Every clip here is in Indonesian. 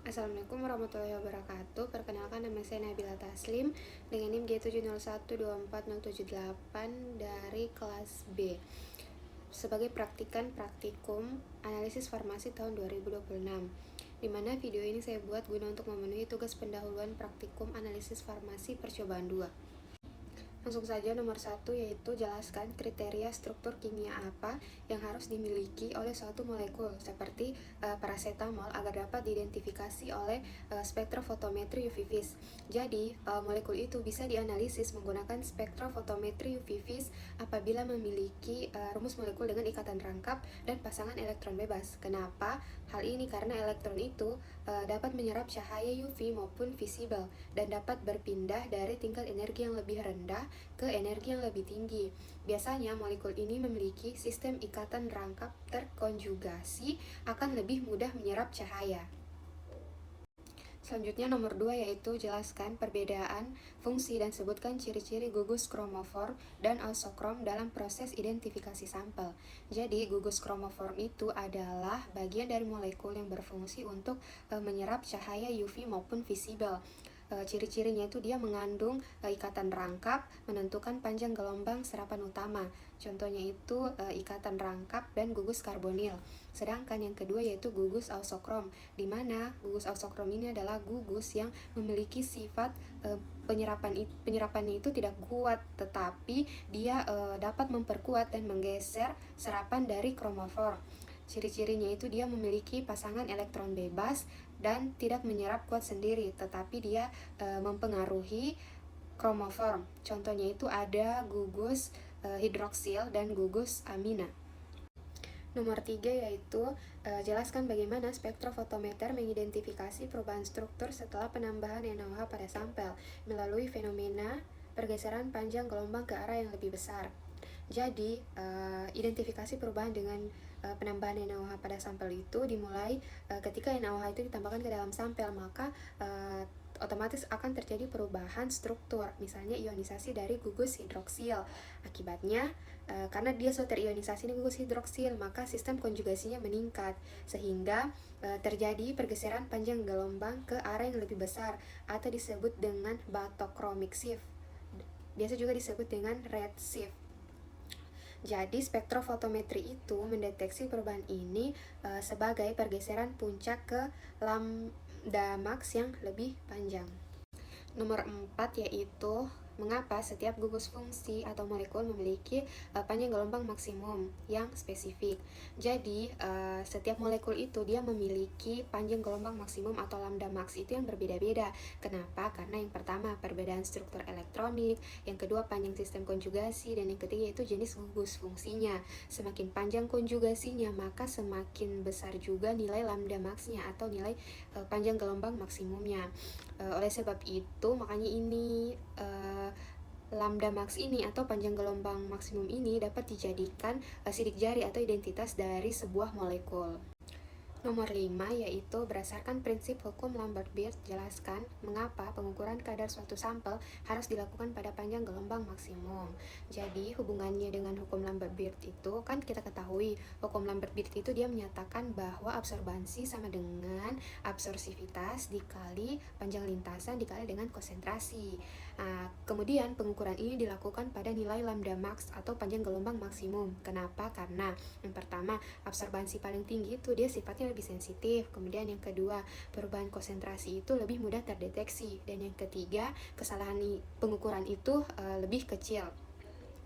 Assalamualaikum warahmatullahi wabarakatuh. Perkenalkan, nama saya Nabila Taslim dengan NIM G7012478 dari kelas B sebagai praktikan praktikum analisis farmasi tahun 2026, di mana video ini saya buat guna untuk memenuhi tugas pendahuluan praktikum analisis farmasi percobaan 2. Langsung saja, nomor 1 yaitu jelaskan kriteria struktur kimia apa yang harus dimiliki oleh suatu molekul seperti paracetamol agar dapat diidentifikasi oleh spektrofotometri UV vis. Jadi, molekul itu bisa dianalisis menggunakan spektrofotometri UV vis apabila memiliki rumus molekul dengan ikatan rangkap dan pasangan elektron bebas. Kenapa? Hal ini karena elektron itu dapat menyerap cahaya UV maupun visible dan dapat berpindah dari tingkat energi yang lebih rendah ke energi yang lebih tinggi. Biasanya molekul ini memiliki sistem ikatan rangkap terkonjugasi akan lebih mudah menyerap cahaya. Selanjutnya nomor 2 yaitu jelaskan perbedaan fungsi dan sebutkan ciri-ciri gugus kromofor dan ausokrom dalam proses identifikasi sampel. Jadi gugus kromofor itu adalah bagian dari molekul yang berfungsi untuk menyerap cahaya UV maupun visible. Ciri-cirinya itu dia mengandung ikatan rangkap, menentukan panjang gelombang serapan utama. Contohnya itu ikatan rangkap dan gugus karbonil. Sedangkan yang kedua yaitu gugus ausokrom, di mana gugus ausokrom ini adalah gugus yang memiliki sifat penyerapannya itu tidak kuat, tetapi dia dapat memperkuat dan menggeser serapan dari kromofor. Ciri-cirinya itu dia memiliki pasangan elektron bebas dan tidak menyerap kuat sendiri, tetapi dia mempengaruhi kromoform. Contohnya itu ada gugus hidroksil dan gugus amina. Nomor 3 yaitu jelaskan bagaimana spektrofotometer mengidentifikasi perubahan struktur setelah penambahan NaOH pada sampel melalui fenomena pergeseran panjang gelombang ke arah yang lebih besar. Jadi, identifikasi perubahan dengan penambahan NaOH pada sampel itu dimulai ketika NaOH itu ditambahkan ke dalam sampel, maka otomatis akan terjadi perubahan struktur, misalnya ionisasi dari gugus hidroksil. Akibatnya, karena dia sudah terionisasi dengan gugus hidroksil, maka sistem konjugasinya meningkat, sehingga terjadi pergeseran panjang gelombang ke arah yang lebih besar, atau disebut dengan batochronic shift. Biasa juga disebut dengan red shift. Jadi spektrofotometri itu mendeteksi perubahan ini sebagai pergeseran puncak ke lambda max yang lebih panjang. Nomor 4 yaitu mengapa setiap gugus fungsi atau molekul memiliki panjang gelombang maksimum yang spesifik. Jadi, setiap molekul itu dia memiliki panjang gelombang maksimum atau lambda max itu yang berbeda-beda. Kenapa? Karena yang pertama perbedaan struktur elektronik, yang kedua panjang sistem konjugasi, dan yang ketiga itu jenis gugus fungsinya. Semakin panjang konjugasinya, maka semakin besar juga nilai lambda maxnya atau nilai panjang gelombang maksimumnya. Oleh sebab itu, makanya ini lambda max ini atau panjang gelombang maksimum ini dapat dijadikan sidik jari atau identitas dari sebuah molekul. Nomor 5 yaitu berdasarkan prinsip hukum Lambert-Beard, jelaskan mengapa pengukuran kadar suatu sampel harus dilakukan pada panjang gelombang maksimum. Jadi hubungannya dengan hukum Lambert-Beard itu kan kita ketahui, hukum Lambert-Beard itu dia menyatakan bahwa absorbansi sama dengan absorsivitas dikali panjang lintasan dikali dengan konsentrasi. Kemudian pengukuran ini dilakukan pada nilai lambda max atau panjang gelombang maksimum. Kenapa? Karena yang pertama, absorbansi paling tinggi itu dia sifatnya lebih sensitif. Kemudian yang kedua, perubahan konsentrasi itu lebih mudah terdeteksi. Dan yang ketiga, kesalahan pengukuran itu lebih kecil.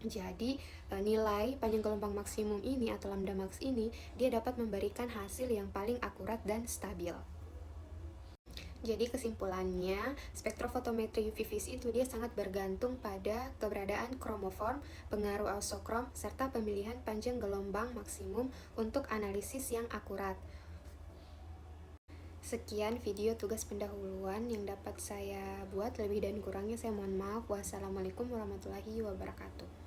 Jadi nilai panjang gelombang maksimum ini atau lambda max ini dia dapat memberikan hasil yang paling akurat dan stabil. Jadi kesimpulannya, spektrofotometri UV vis itu dia sangat bergantung pada keberadaan kromoform, pengaruh ausokrom, serta pemilihan panjang gelombang maksimum untuk analisis yang akurat. Sekian video tugas pendahuluan yang dapat saya buat, lebih dan kurangnya saya mohon maaf. Wassalamualaikum warahmatullahi wabarakatuh.